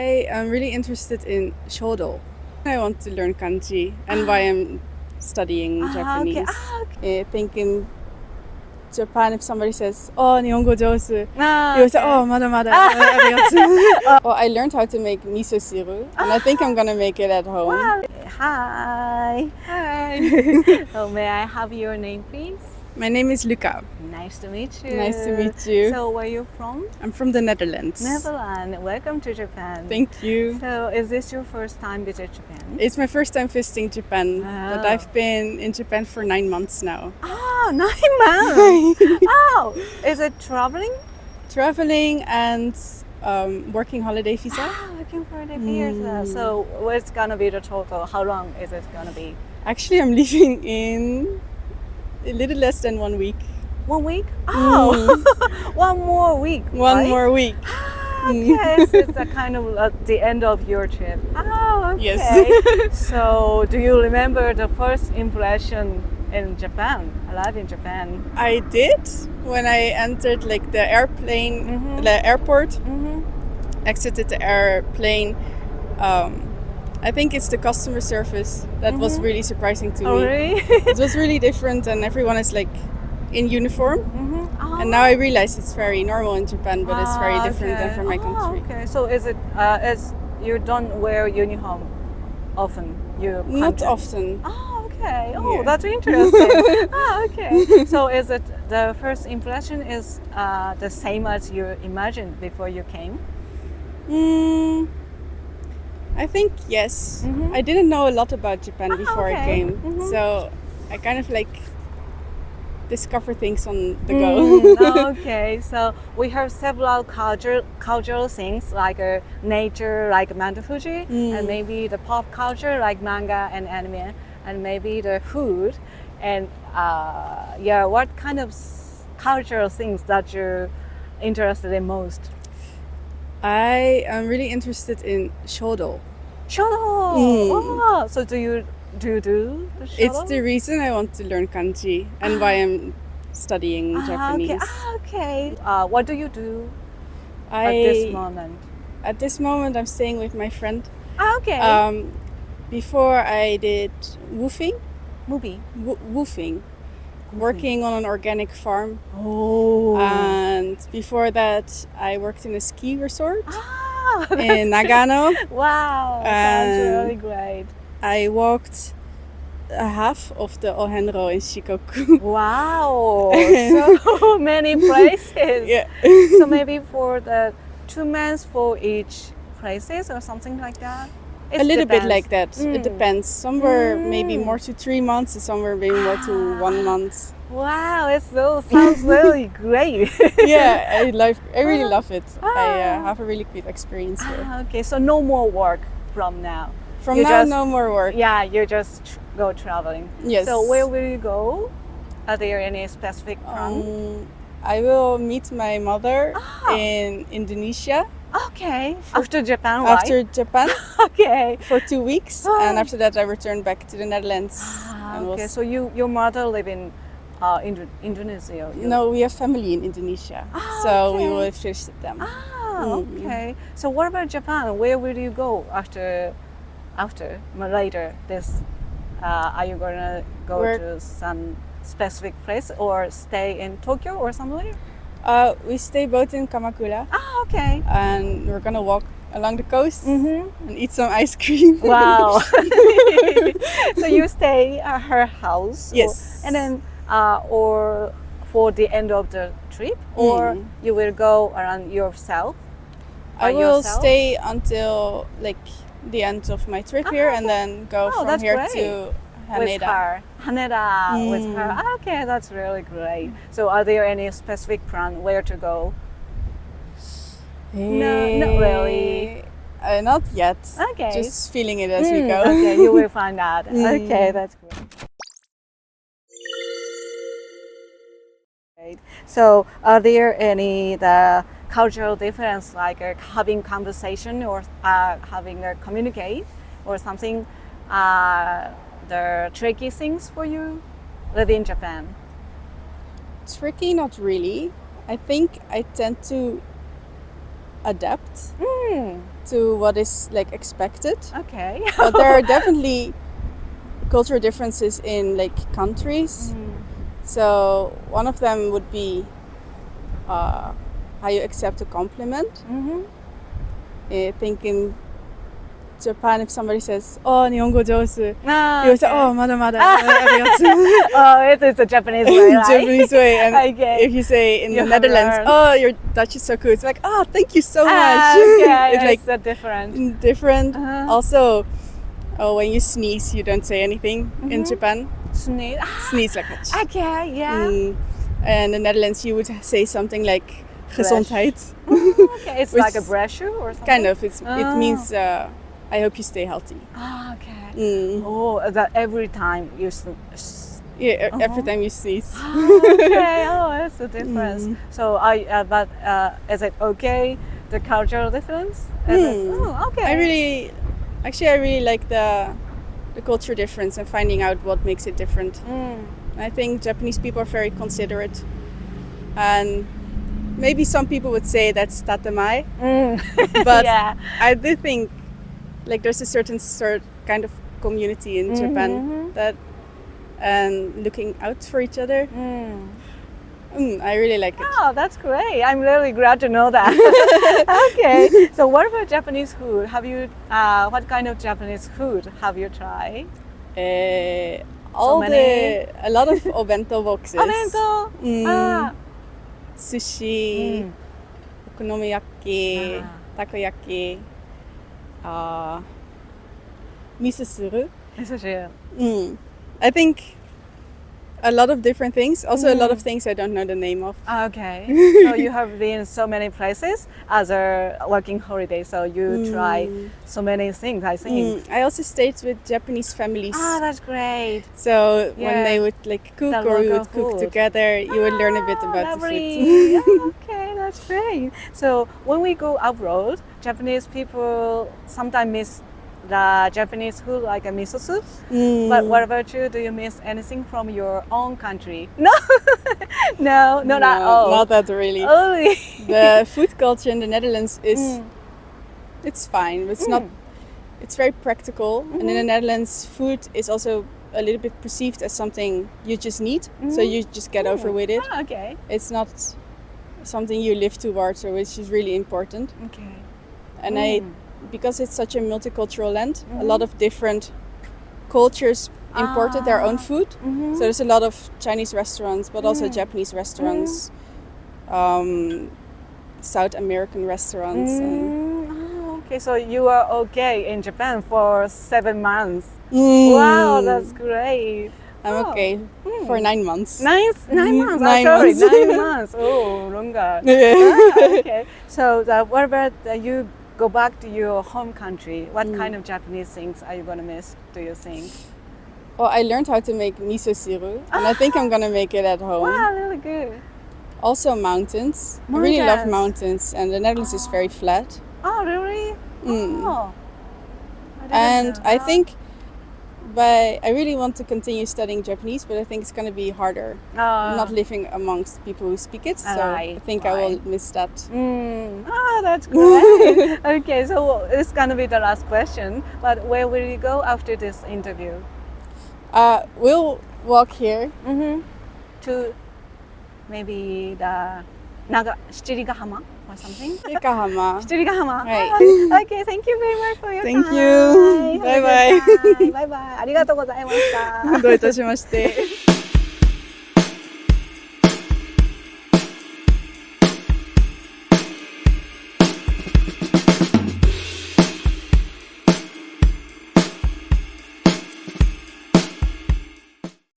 I am really interested in shodo. I want to learn kanji and why I'm studying Japanese. Okay. I think in Japan, if somebody says, "Oh, Nihongo jousu," Ah, you say, okay. "Oh, mada mada." arigato." Well, I learned how to make miso siru, and I think I'm gonna make it at home. Wow. Hi. Hi. So may I have your name, please? My name is Luca. Nice to meet you. Nice to meet you. So where are you from? I'm from the Netherlands. Netherlands. Welcome to Japan. Thank you. So is this your first time visit Japan? It's my first time visiting Japan, but Oh. I've been in Japan for 9 months now. Oh, 9 months. Oh, is it traveling? Traveling and working holiday visa. Ah, looking for the visa. So what's gonna be the total? How long is it gonna be? Actually, I'm leaving in a little less than 1 week. 1 week? Oh, 1 more week. One right? more week. Ah, okay, so it's a kind of the end of your trip. Oh, okay. Yes. So, do you remember the first impression in Japan? Alive in Japan? I did when I entered like the airplane, the airport, Mm-hmm. exited the airplane. I think it's the customer service that was really surprising to Oh, me. really? It was really different, and everyone is like in uniform. Oh. And now I realize it's very normal in Japan, but it's very different than from my country. Okay, so is it as you don't wear uniform often? You Not contact- often. Oh, okay. Oh, Yeah. that's interesting. Okay. So is it the first impression is the same as you imagined before you came? I think yes. I didn't know a lot about Japan before I okay. came, so I kind of like discover things on the go. Okay, so we have several cultural things like nature, like Mount Fuji, and maybe the pop culture like manga and anime, and maybe the food, and what kind of cultural things that you're interested in most? I am really interested in shodo. Shodo. Wow. So do you do the shodo? It's the reason I want to learn kanji and why I'm studying Japanese. Okay. What do you do I, at this moment? At this moment, I'm staying with my friend. Okay. Before I did woofing, Movie. working on an organic farm. Oh. And before that, I worked in a ski resort That's in Nagano. Wow. Sounds really great. I walked a half of the Ohenro in Shikoku. Wow. So many places. Yeah. So maybe for the 2 months for each places or something like that? A little bit like that. It depends. Some were maybe more to 3 months, and some were maybe more to 1 month. Wow, it sounds really great. Yeah, I really love it. I have a really good experience here. Okay, so no more work from now. From You now, just- no more work. Yeah, you just go traveling. Yes. So where will you go? Are there any specific plans? I will meet my mother in Indonesia Okay. After Japan, right? after Japan Okay. for 2 weeks, and after that I return back to the Netherlands. And we'll Okay. So your mother live in Indonesia? No, we have family in Indonesia, so we will visit them. Okay. So what about Japan? Where will you go after later this? Are you gonna go to some specific place or stay in Tokyo or somewhere? We stay both in Kamakura, Okay. and we're gonna walk along the coast and eat some ice cream. Wow. So you stay at her house? Yes. And then, or for the end of the trip, or you will go around yourself? I by will yourself? stay until like the end of my trip here, and then go from that's here great. to With Haneda. her. Haneda with her. Okay, that's really great. So are there any specific plan where to go? No, not really. Not yet. Okay. Just feeling it as we go. Okay, you will find out. Okay, that's great. So are there any the cultural difference like having conversation or having a communicate or something the tricky things for you living in Japan? Tricky, not really. I think I tend to adapt to what is like expected. Okay. But there are definitely cultural differences in like countries. So one of them would be how you accept a compliment. I think in Japan, if somebody says, "Oh, Nihongo jousu," you say, "Oh, mada mada." Oh, it's a Japanese way, right? Japanese way. And Okay. if you say in You the have Netherlands, learned. "Oh, your Dutch is so cool," it's like, "Oh, thank you so much." Okay, It's like so different. different. Also, when you sneeze, you don't say anything in Japan. Sneeze. Sneeze like that. Okay, yeah. And in the Netherlands, you would say something like "gezondheid." Okay, it's Which- like a brashu or something. Kind of. It means I hope you stay healthy. Okay. Oh, that every time you Yeah, every time you sneeze. Okay. Oh, that's the difference. So but is it okay? The cultural difference? Okay. I really like the culture difference and finding out what makes it different. I think Japanese people are very considerate, and maybe some people would say that's tatemai, but yeah. I do think like there's a certain kind of community in Japan that and looking out for each other. I really like it. Oh, that's great. I'm really glad to know that. Okay. So what about Japanese food? Have you, what kind of Japanese food have you tried? A many. lot of obento boxes. Obento? Sushi, okonomiyaki, takoyaki, miso suru. I think a lot of different things. Also a lot of things I don't know the name of. Okay. So you have been so many places as a working holiday, so you try so many things, I think. I also stayed with Japanese families. That's great. So when they would like cook The or we local would cook food. together, you would learn a bit about the lovely. food. Okay, that's great. So when we go abroad, Japanese people sometimes miss the Japanese food like a miso soup. But what about you? Do you miss anything from your own country? No, no, not at all. Not that really. Only. The food culture in the Netherlands is it's fine. It's not. It's very practical, and in the Netherlands, food is also a little bit perceived as something you just need, so you just get over with it. Okay. It's not something you live towards, or which is really important. Okay. And because it's such a multicultural land, a lot of different cultures imported their own food. So there's a lot of Chinese restaurants, but also Japanese restaurants, South American restaurants. Okay, so you are okay in Japan for 7 months. Wow, that's great. I'm okay for 9 months. 9 months. 9 sorry, months. 9 months. Oh, longer. Okay. So what about you go back to your home country? What kind of Japanese things are you gonna miss, do you think? Well, I learned how to make miso siru, and I think I'm gonna make it at home. Wow, really good. Also mountains. I really love mountains, and the Netherlands is very flat. Oh, really? Oh. And I think I really want to continue studying Japanese, but I think it's going to be harder not living amongst people who speak it. So I think I will miss that. That's great. Okay, so it's going to be the last question. But where will you go after this interview? We'll walk here. To maybe the Shichirigahama or something? Yokohama. Shichirigahama. Right. Okay, thank you very much for your Thank time. you. Bye bye. Bye bye. ありがとうございました。どういたしまして。